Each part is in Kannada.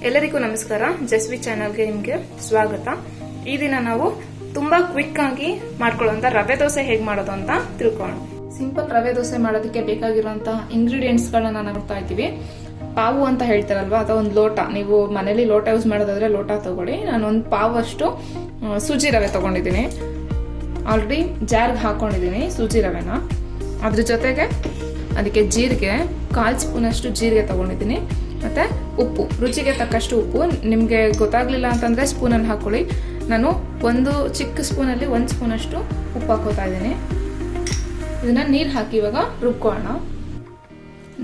ಎಲ್ಲರಿಗೂ ನಮಸ್ಕಾರ. ಜಸ್ವಿ ಚಾನಲ್ಗೆ ನಿಮಗೆ ಸ್ವಾಗತ. ಈ ದಿನ ನಾವು ತುಂಬಾ ಕ್ವಿಕ್ ಆಗಿ ಮಾಡ್ಕೊಳ್ಳುವಂತ ರವೆ ದೋಸೆ ಹೇಗೆ ಮಾಡೋದು ಅಂತ ತಿಳ್ಕೊಳ್ಳೋಣ. ಸಿಂಪಲ್ ರವೆ ದೋಸೆ ಮಾಡೋದಕ್ಕೆ ಬೇಕಾಗಿರುವಂತ ಇಂಗ್ರೀಡಿಯೆಂಟ್ಸ್ ಗಳನ್ನ ನೋಡ್ತಾ ಇದ್ದೀವಿ. ಪಾವು ಅಂತ ಹೇಳ್ತಾರಲ್ವಾ, ಅಥವಾ ಒಂದು ಲೋಟ. ನೀವು ಮನೇಲಿ ಲೋಟ ಯೂಸ್ ಮಾಡೋದಾದ್ರೆ ಲೋಟ ತಗೊಳ್ಳಿ. ನಾನು ಒಂದು ಪಾವು ಅಷ್ಟು ಸೂಜಿ ರವೆ ತಗೊಂಡಿದ್ದೀನಿ. ಆಲ್ರೆಡಿ ಜಾರ್ಗೆ ಹಾಕೊಂಡಿದ್ದೀನಿ ಸೂಜಿ ರವೆನ. ಅದ್ರ ಜೊತೆಗೆ ಅದಕ್ಕೆ ಜೀರಿಗೆ, 1/4 ಸ್ಪೂನ್ ಅಷ್ಟು ಜೀರಿಗೆ ತಗೊಂಡಿದ್ದೀನಿ. ಮತ್ತೆ ಉಪ್ಪು, ರುಚಿಗೆ ತಕ್ಕಷ್ಟು ಉಪ್ಪು. ನಿಮಗೆ ಗೊತ್ತಾಗ್ಲಿಲ್ಲ ಅಂತಂದ್ರೆ ಸ್ಪೂನಲ್ಲಿ ಹಾಕೊಳ್ಳಿ. ನಾನು ಒಂದು ಚಿಕ್ಕ ಸ್ಪೂನಲ್ಲಿ 1 ಸ್ಪೂನ್ ಅಷ್ಟು ಉಪ್ಪು ಹಾಕೋತಾ ಇದ್ದೀನಿ. ಇದನ್ನ ನೀರು ಹಾಕಿ ಇವಾಗ ರುಬ್ಕೊಳ್ಳೋಣ.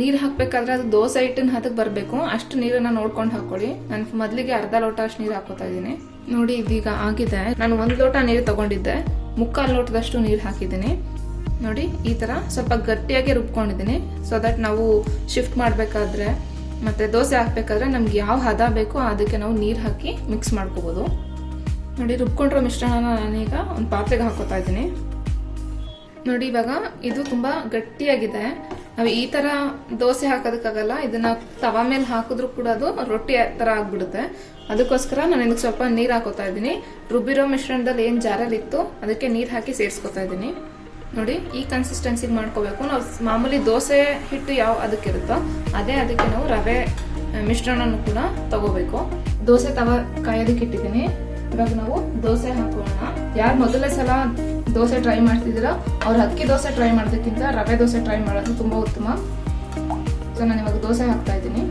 ನೀರು ಹಾಕ್ಬೇಕಾದ್ರೆ ಅದು ದೋಸೆ ಹಿಟ್ಟಿನ ಹದಕ್ಕೆ ಬರಬೇಕು, ಅಷ್ಟು ನೀರನ್ನ ನೋಡ್ಕೊಂಡು ಹಾಕೊಳ್ಳಿ. ನಾನು ಮೊದಲಿಗೆ ಅರ್ಧ ಲೋಟ ಅಷ್ಟು ನೀರು ಹಾಕೋತಾ ಇದ್ದೀನಿ. ನೋಡಿ, ಇದೀಗ ಆಗಿದೆ. ನಾನು 1 ಲೋಟ ನೀರು ತಗೊಂಡಿದ್ದೆ, 3/4 ಲೋಟದಷ್ಟು ನೀರು ಹಾಕಿದ್ದೀನಿ. ನೋಡಿ, ಈ ತರ ಸ್ವಲ್ಪ ಗಟ್ಟಿಯಾಗಿ ರುಬ್ಕೊಂಡಿದ್ದೀನಿ. ಸೊ ದಟ್ ನಾವು ಶಿಫ್ಟ್ ಮಾಡಬೇಕಾದ್ರೆ ಮತ್ತೆ ದೋಸೆ ಹಾಕ್ಬೇಕಾದ್ರೆ ನಮ್ಗೆ ಯಾವ ಹದ ಬೇಕೋ ಅದಕ್ಕೆ ನಾವು ನೀರು ಹಾಕಿ ಮಿಕ್ಸ್ ಮಾಡ್ಕೋಬಹುದು. ನೋಡಿ, ರುಬ್ಕೊಂಡಿರೋ ಮಿಶ್ರಣನ ನಾನೀಗ ಒಂದು ಪಾತ್ರೆಗೆ ಹಾಕೋತಾ ಇದ್ದೀನಿ. ನೋಡಿ, ಇವಾಗ ಇದು ತುಂಬಾ ಗಟ್ಟಿಯಾಗಿದೆ. ನಾವು ಈ ತರ ದೋಸೆ ಹಾಕೋದಕ್ಕಾಗಲ್ಲ. ಇದನ್ನ ತವಾ ಮೇಲೆ ಹಾಕಿದ್ರು ಕೂಡ ಅದು ರೊಟ್ಟಿ ತರ ಆಗ್ಬಿಡುತ್ತೆ. ಅದಕ್ಕೋಸ್ಕರ ನಾನು ಇದಕ್ಕೆ ಸ್ವಲ್ಪ ನೀರು ಹಾಕೋತಾ ಇದ್ದೀನಿ. ರುಬ್ಬಿರೋ ಮಿಶ್ರಣದಲ್ಲಿ ಏನ್ ಜಾರಲ್ಲಿ ಇತ್ತು ಅದಕ್ಕೆ ನೀರು ಹಾಕಿ ಸೇರಿಸ್ಕೊತಾ ಇದ್ದೀನಿ. ನೋಡಿ, ಈ ಕನ್ಸಿಸ್ಟೆನ್ಸಿಗೆ ಮಾಡ್ಕೋಬೇಕು. ನಾವು ಮಾಮೂಲಿ ದೋಸೆ ಹಿಟ್ಟು ಯಾವ ಅದಕ್ಕಿರುತ್ತೋ ಅದೇ ಅದಕ್ಕೆ ನಾವು ರವೆ ಮಿಶ್ರಣನೂ ಕೂಡ ತಗೋಬೇಕು. ದೋಸೆ ತವ ಕಾಯೋದಕ್ಕೆ ಇಟ್ಟಿದ್ದೀನಿ. ಇವಾಗ ನಾವು ದೋಸೆ ಹಾಕೋಣ. ಯಾರು ಮೊದಲನೇ ಸಲ ದೋಸೆ ಟ್ರೈ ಮಾಡ್ತಿದ್ದೀರಾ ಅವ್ರು ಅಕ್ಕಿ ದೋಸೆ ಟ್ರೈ ಮಾಡೋದಕ್ಕಿಂತ ರವೆ ದೋಸೆ ಟ್ರೈ ಮಾಡೋದು ತುಂಬಾ ಉತ್ತಮ. ಸೊ ನಾನು ಇವಾಗ ದೋಸೆ ಹಾಕ್ತಾ ಇದ್ದೀನಿ.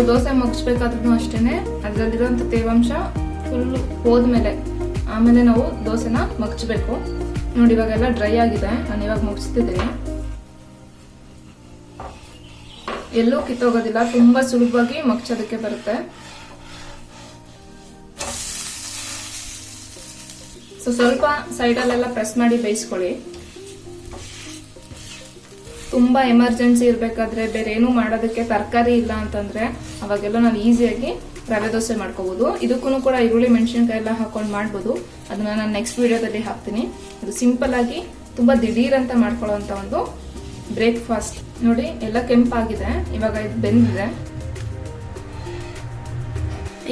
ದೋಸೆ ಮುಗಿಸ್ಬೇಕಾದ್ರೂ ಅಷ್ಟೇನೆ ಅದರಲ್ಲಿರುವಂತ ತೇವಾಂಶ ಫುಲ್ ಹೋದ್ಮೇಲೆ ಆಮೇಲೆ ನಾವು ದೋಸೆನ ಮಗ್ಚಬೇಕು. ನೋಡಿ, ಇವಾಗೆಲ್ಲ ಡ್ರೈ ಆಗಿದೆ. ನಾನು ಇವಾಗ ಮುಗಿಸ್ತಿದ್ದೀನಿ. ಎಲ್ಲೂ ಕಿತ್ತೋಗೋದಿಲ್ಲ, ತುಂಬಾ ಸುಲಭವಾಗಿ ಮಗ್ಚೋದಕ್ಕೆ ಬರುತ್ತೆ. ಸೊ ಸ್ವಲ್ಪ ಸೈಡಲ್ಲೆಲ್ಲ ಪ್ರೆಸ್ ಮಾಡಿ ಬೇಯಿಸ್ಕೊಳ್ಳಿ. ತುಂಬಾ ಎಮರ್ಜೆನ್ಸಿ ಇರ್ಬೇಕಾದ್ರೆ, ಬೇರೆ ಏನು ಮಾಡೋದಕ್ಕೆ ತರಕಾರಿ ಇಲ್ಲ ಅಂತಂದ್ರೆ ಅವಾಗೆಲ್ಲ ನಾನು ಈಸಿಯಾಗಿ ರವೆ ದೋಸೆ ಮಾಡ್ಕೋಬಹುದು. ಇದಕ್ಕೂ ಕೂಡ ಈರುಳ್ಳಿ ಮೆಣಸಿನಕಾಯಿ ಎಲ್ಲ ಹಾಕೊಂಡು ಮಾಡ್ಬೋದು. ಅದನ್ನ ನಾನು ನೆಕ್ಸ್ಟ್ ವಿಡಿಯೋದಲ್ಲಿ ಹಾಕ್ತೀನಿ. ಅದು ಸಿಂಪಲ್ ಆಗಿ ತುಂಬಾ ದಿಢೀರ್ ಅಂತ ಮಾಡ್ಕೊಳ್ಳುವಂತ ಒಂದು ಬ್ರೇಕ್ಫಾಸ್ಟ್. ನೋಡಿ, ಎಲ್ಲ ಕೆಂಪಾಗಿದೆ. ಇವಾಗ ಇದು ಬೆಂದಿದೆ.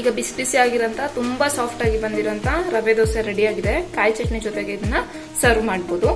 ಈಗ ಬಿಸಿ ಬಿಸಿ ಆಗಿರೋಂತ ತುಂಬಾ ಸಾಫ್ಟ್ ಆಗಿ ಬಂದಿರೋಂತ ರವೆ ದೋಸೆ ರೆಡಿ ಆಗಿದೆ. ಕಾಯಿ ಚಟ್ನಿ ಜೊತೆಗೆ ಇದನ್ನ ಸರ್ವ್ ಮಾಡ್ಬೋದು.